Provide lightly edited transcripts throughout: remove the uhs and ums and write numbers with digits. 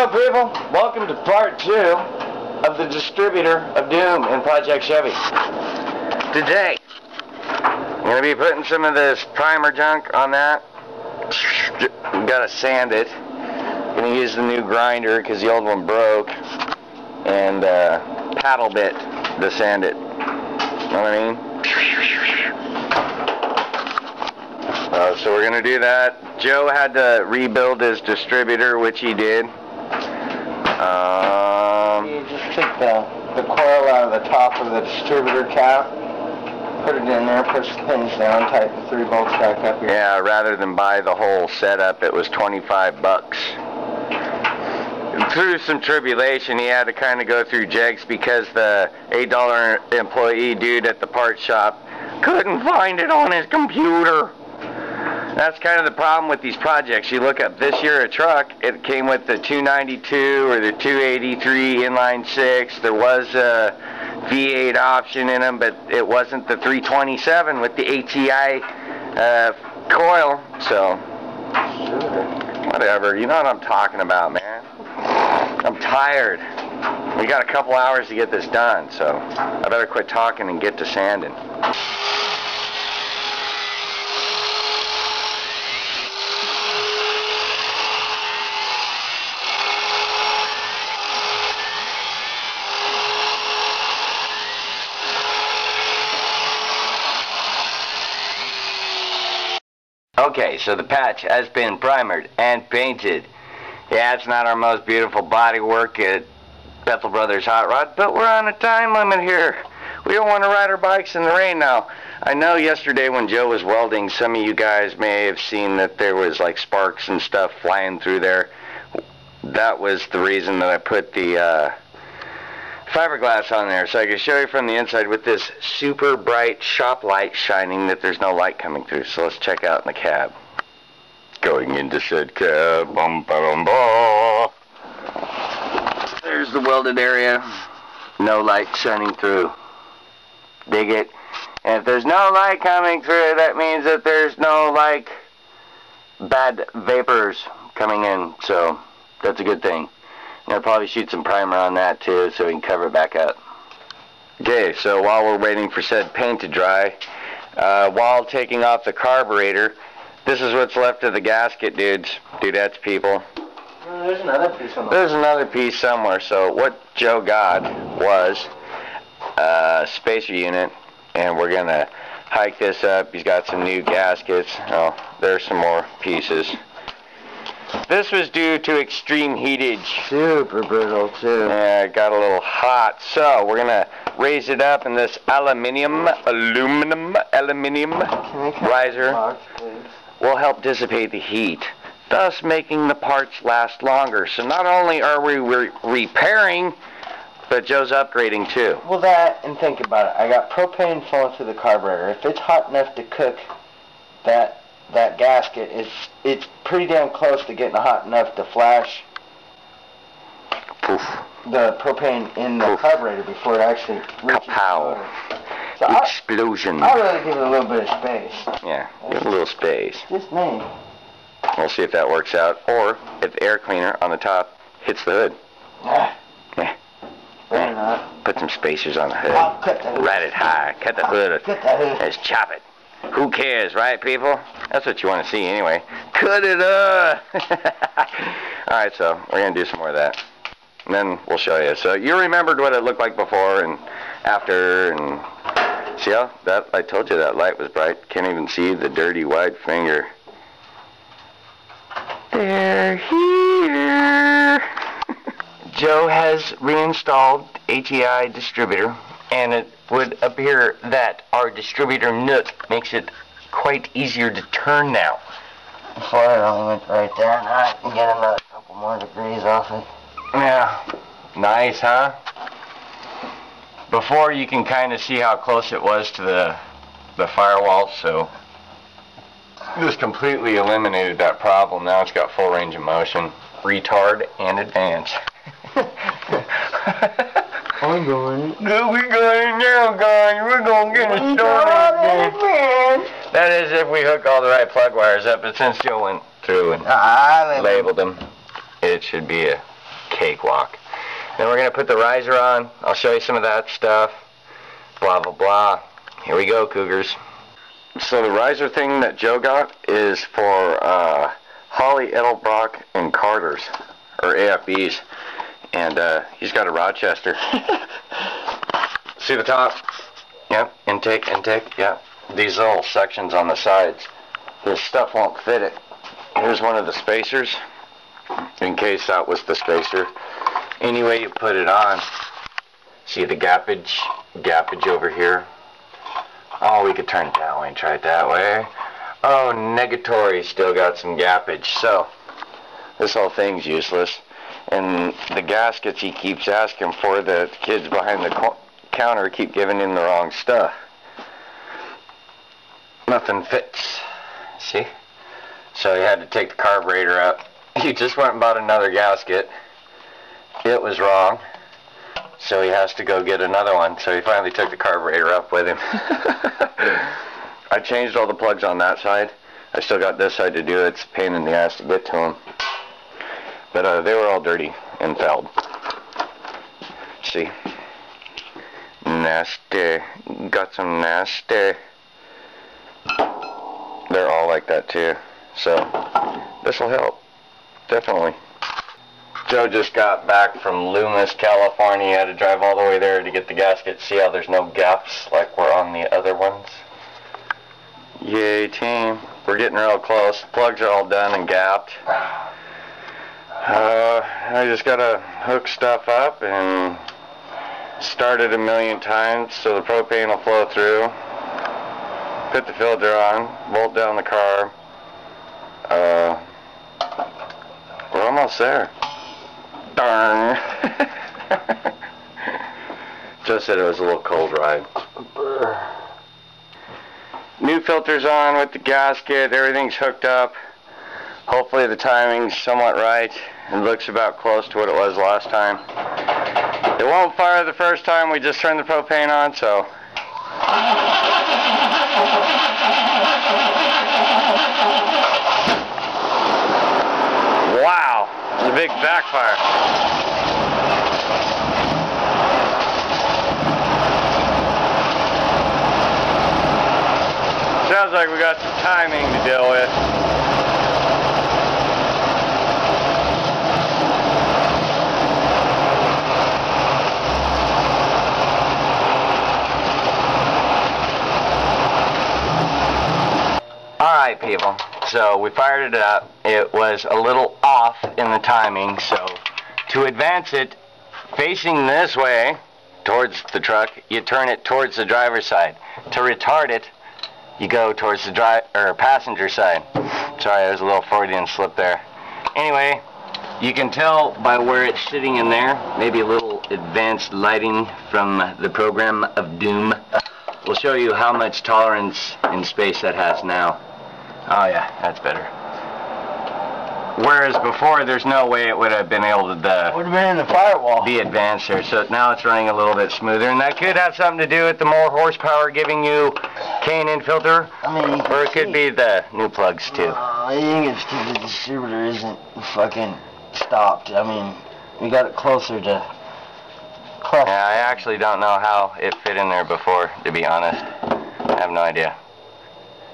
Hello people, welcome to part 2 of the Distributor of Doom in Project Chevy. Today, I'm going to be putting some of this primer junk on that. We've got to sand it. I'm going to use the new grinder because the old one broke. And paddle bit to sand it. Know what I mean? So we're going to do that. Joe had to rebuild his distributor, which he did. You just take the coil out of the top of the distributor cap, put it in there, push the pins down, tighten the 3 bolts back up here. Yeah, rather than buy the whole setup, it was 25 bucks. And through some tribulation, he had to kind of go through jigs because the $8 employee dude at the parts shop couldn't find it on his computer. That's kind of the problem with these projects. You look up this year a truck, it came with the 292 or the 283 inline 6. There was a V8 option in them, but it wasn't the 327 with the ATI coil. So, whatever. You know what I'm talking about, man. I'm tired. We got a couple hours to get this done, so I better quit talking and get to sanding. Okay, so the patch has been primered and painted. Yeah, it's not our most beautiful body work at Bethel Brothers Hot Rod, but we're on a time limit here. We don't want to ride our bikes in the rain now. I know yesterday when Joe was welding, some of you guys may have seen that there was like sparks and stuff flying through there. That was the reason that I put the fiberglass on there, so I can show you from the inside with this super bright shop light shining that there's no light coming through. So let's check out in the cab. Going into said cab, there's the welded area, no light shining through. Dig it? And if there's no light coming through, that means that there's no like bad vapors coming in, so that's a good thing. I'll probably shoot some primer on that too so we can cover it back up. Okay, so while we're waiting for said paint to dry, while taking off the carburetor, this is what's left of the gasket, dudettes, people. There's another piece somewhere. There's another piece somewhere. So what Joe got was a spacer unit, and we're going to hike this up. He's got some new gaskets. Oh, there's some more pieces. This was due to extreme heatage. Super brittle too. Yeah, it got a little hot. So we're gonna raise it up in this aluminum riser. Will help dissipate the heat, thus making the parts last longer. So not only are we repairing, but Joe's upgrading too. Well, that, and think about it. I got propane flowing through the carburetor. If it's hot enough to cook that gasket, it's pretty damn close to getting hot enough to flash the propane in the carburetor before it actually reaches the motor. So explosion. I'd rather give it a little bit of space. Yeah, give it a little space. Just me. We'll see if that works out, or if the air cleaner on the top hits the hood. Yeah. Better not. Put some spacers on the hood. I'll cut the hood. Ride it high. Cut the hood. Cut the hood. Let's chop it. Who cares, right, people? That's what you want to see anyway. Cut it up! Alright, so we're going to do some more of that. And then we'll show you. So you remembered what it looked like before and after. And see how that, I told you that light was bright. Can't even see the dirty white finger. They're here! Joe has reinstalled ATI distributor, and it would appear that our distributor nut makes it quite easier to turn now. Before it only went right there, now I can get another couple more degrees off it. Yeah, nice, huh? Before you can kind of see how close it was to the firewall, so this completely eliminated that problem. Now it's got full range of motion, retard, and advance. I'm going. No, we're going now, guys. We're going to get it started. That is if we hook all the right plug wires up, but since Joe went through and labeled them, it should be a cakewalk. Then we're going to put the riser on. I'll show you some of that stuff. Blah, blah, blah. Here we go, Cougars. So the riser thing that Joe got is for Holly, Edelbrock, and Carter's, or AFBs. And he's got a Rochester. See the top? Yep, intake, yep. These little sections on the sides. This stuff won't fit it. Here's one of the spacers, in case that was the spacer. Anyway you put it on. See the gappage over here? Oh, we could turn it that way and try it that way. Oh, negatory still got some gappage. So, this whole thing's useless. And the gaskets he keeps asking for, the kids behind the counter keep giving him the wrong stuff. Nothing fits. See? So he had to take the carburetor up. He just went and bought another gasket. It was wrong. So he has to go get another one. So he finally took the carburetor up with him. I changed all the plugs on that side. I still got this side to do. It's a pain in the ass to get to them. But they were all dirty and fouled. See? Nasty. Got some nasty. They're all like that too. So, this will help. Definitely. Joe just got back from Loomis, California. He had to drive all the way there to get the gasket. See how there's no gaps like we're on the other ones? Yay, team. We're getting real close. The plugs are all done and gapped. I just gotta hook stuff up and start it a million times so the propane will flow through. Put the filter on, bolt down the car. We're almost there. Darn. Just said it was a little cold ride. New filter's on with the gasket. Everything's hooked up. Hopefully the timing's somewhat right. It looks about close to what it was last time. It won't fire the first time we just turned the propane on, so. Wow, it's a big backfire. Sounds like we got some timing to deal with. Alright people, so we fired it up. It was a little off in the timing, so to advance it facing this way towards the truck, you turn it towards the driver's side. To retard it, you go towards the passenger side. Sorry, there's a little Freudian slip there. Anyway, you can tell by where it's sitting in there, maybe a little advanced lighting from the program of doom. We'll show you how much tolerance in space that has now. Oh yeah, that's better. Whereas before, there's no way it would have been able to would have been in the firewall. Be advanced there. So now it's running a little bit smoother, and that could have something to do with the more horsepower giving you K&N filter. I mean, or it could be the new plugs too. I think it's because the distributor isn't fucking stopped. I mean, we got it closer to. Yeah, I actually don't know how it fit in there before, to be honest. I have no idea.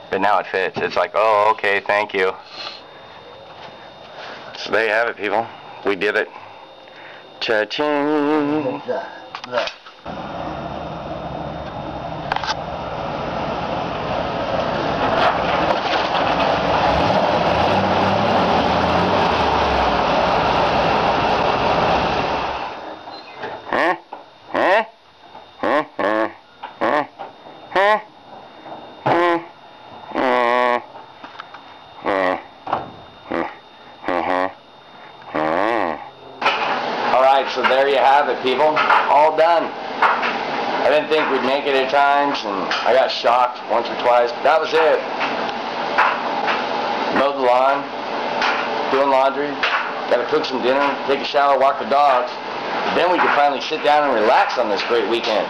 But now it fits. It's like, oh, okay, thank you. So there you have it, people. We did it. Cha-ching. So there you have it, people. All done. I didn't think we'd make it at times, and I got shocked once or twice, but that was it. Mowed the lawn, doing laundry, got to cook some dinner, take a shower, walk the dogs. Then we could finally sit down and relax on this great weekend.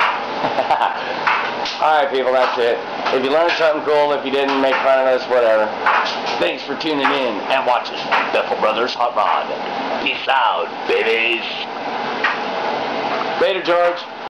Alright, people, that's it. If you learned something cool, if you didn't, make fun of us, whatever. Thanks for tuning in and watching Bethel Brothers Hot Rod. Peace out, babies. Later, George.